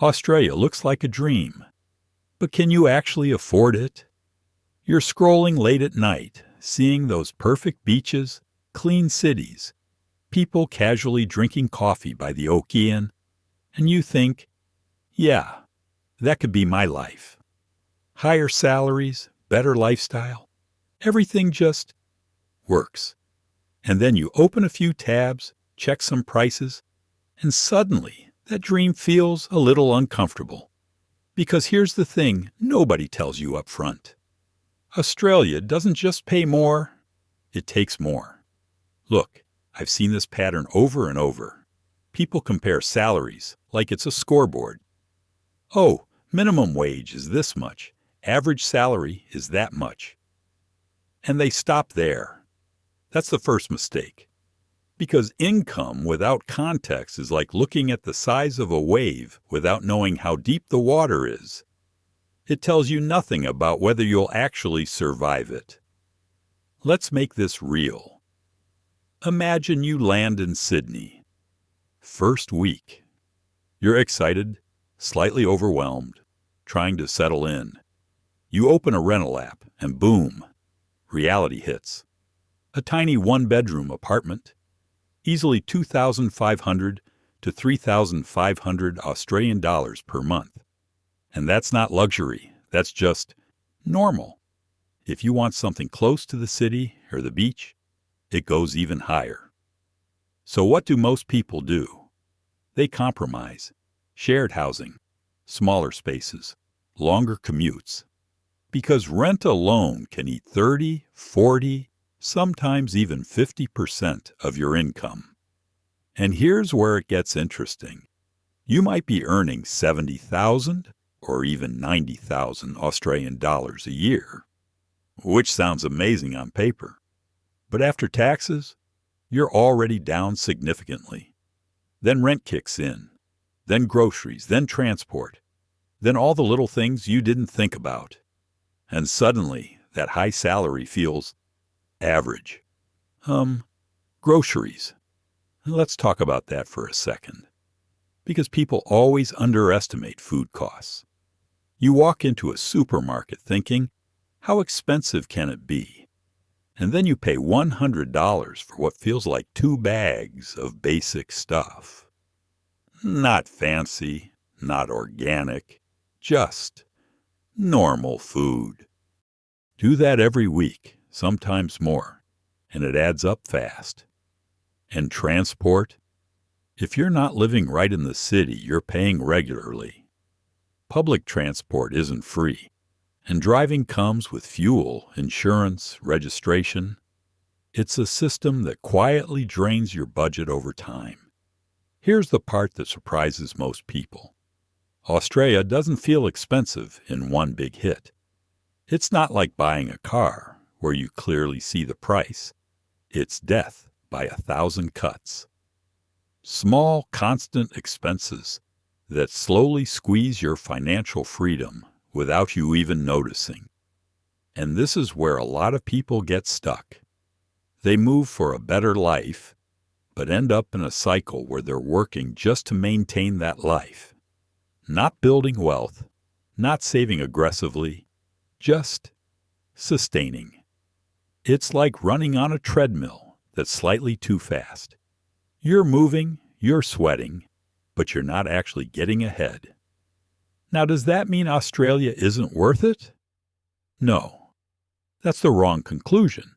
Australia looks like a dream, but can you actually afford it? You're scrolling late at night, seeing those perfect beaches, clean cities, people casually drinking coffee by the ocean, and you think, yeah, that could be my life. Higher salaries, better lifestyle, everything just works. And then you open a few tabs, check some prices, and suddenly that dream feels a little uncomfortable. Because here's the thing nobody tells you up front. Australia doesn't just pay more, it takes more. Look, I've seen this pattern over and over. People compare salaries like it's a scoreboard. Oh, minimum wage is this much, average salary is that much. And they stop there. That's the first mistake. Because income without context is like looking at the size of a wave without knowing how deep the water is. It tells you nothing about whether you'll actually survive it. Let's make this real. Imagine you land in Sydney. First week. You're excited, slightly overwhelmed, trying to settle in. You open a rental app and boom, reality hits. A tiny one-bedroom apartment, easily 2,500 to 3,500 Australian dollars per month. And that's not luxury, that's just normal. If you want something close to the city or the beach, it goes even higher. So what do most people do? They compromise. Shared housing, smaller spaces, longer commutes. Because rent alone can eat 30, 40, sometimes even 50% of your income. And here's where it gets interesting. You might be earning 70,000 or even 90,000 Australian dollars a year, which sounds amazing on paper. But after taxes, you're already down significantly. Then rent kicks in, then groceries, then transport, then all the little things you didn't think about. And suddenly, that high salary feels average. Groceries. Let's talk about that for a second. Because people always underestimate food costs. You walk into a supermarket thinking, how expensive can it be? And then you pay $100 for what feels like 2 bags of basic stuff. Not fancy, not organic, just normal food. Do that every week, sometimes more, and it adds up fast. And transport? If you're not living right in the city, you're paying regularly. Public transport isn't free, and driving comes with fuel, insurance, registration. It's a system that quietly drains your budget over time. Here's the part that surprises most people. Australia doesn't feel expensive in one big hit. It's not like buying a car, where you clearly see the price. It's death by 1,000 cuts. Small, constant expenses that slowly squeeze your financial freedom without you even noticing. And this is where a lot of people get stuck. They move for a better life, but end up in a cycle where they're working just to maintain that life. Not building wealth, not saving aggressively, just sustaining. It's like running on a treadmill that's slightly too fast. You're moving, you're sweating, but you're not actually getting ahead. Now, does that mean Australia isn't worth it? No, that's the wrong conclusion.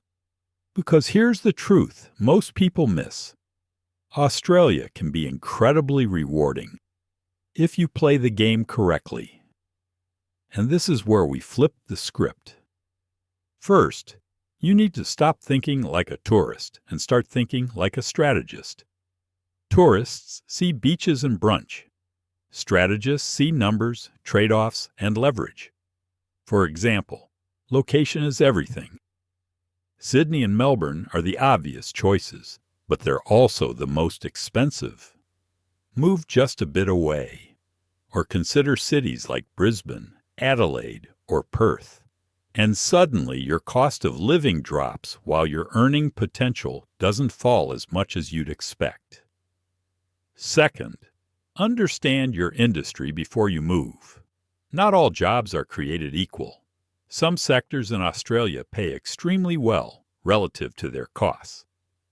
Because here's the truth most people miss. Australia can be incredibly rewarding if you play the game correctly. And this is where we flip the script. First, you need to stop thinking like a tourist and start thinking like a strategist. Tourists see beaches and brunch. Strategists see numbers, trade-offs, and leverage. For example, location is everything. Sydney and Melbourne are the obvious choices, but they're also the most expensive. Move just a bit away, or consider cities like Brisbane, Adelaide, or Perth. And suddenly your cost of living drops while your earning potential doesn't fall as much as you'd expect. Second, Understand your industry before you move. Not all jobs are created equal. Some sectors in Australia pay extremely well relative to their costs.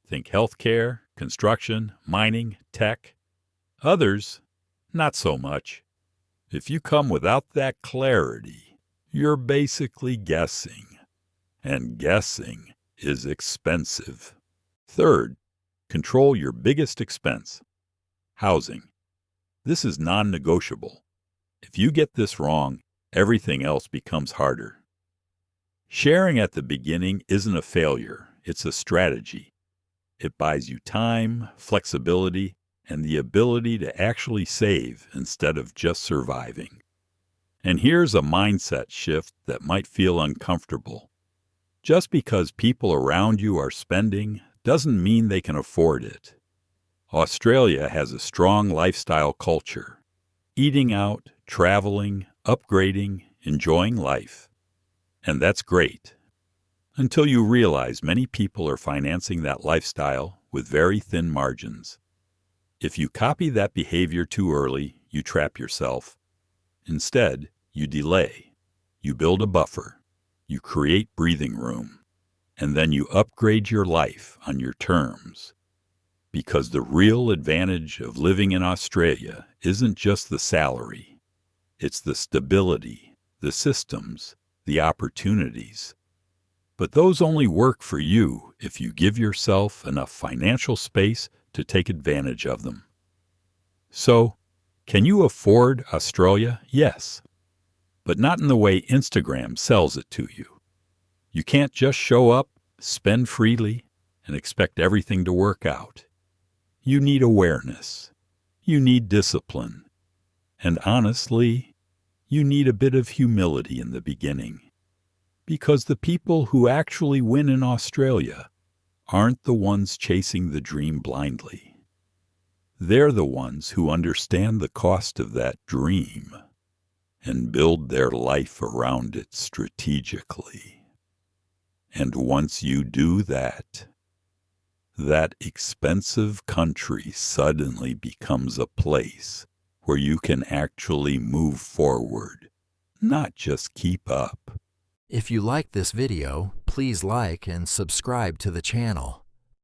Think healthcare, construction, mining, tech. Others, not so much. If you come without that clarity, you're basically guessing. And guessing is expensive. Third, control your biggest expense. Housing. This is non-negotiable. If you get this wrong, everything else becomes harder. Sharing at the beginning isn't a failure, it's a strategy. It buys you time, flexibility, and the ability to actually save instead of just surviving. And here's a mindset shift that might feel uncomfortable. Just because people around you are spending doesn't mean they can afford it. Australia has a strong lifestyle culture. Eating out, traveling, upgrading, enjoying life. And that's great. Until you realize many people are financing that lifestyle with very thin margins. If you copy that behavior too early, you trap yourself. Instead, you delay. You build a buffer. You create breathing room. And then you upgrade your life on your terms. Because the real advantage of living in Australia isn't just the salary. It's the stability, the systems, the opportunities. But those only work for you if you give yourself enough financial space to take advantage of them. So, can you afford Australia? Yes. But not in the way Instagram sells it to you. You can't just show up, spend freely, and expect everything to work out. You need awareness. You need discipline. And honestly, you need a bit of humility in the beginning. Because the people who actually win in Australia aren't the ones chasing the dream blindly. They're the ones who understand the cost of that dream and build their life around it strategically. And once you do that, that expensive country suddenly becomes a place where you can actually move forward, not just keep up. If you like this video, please like and subscribe to the channel.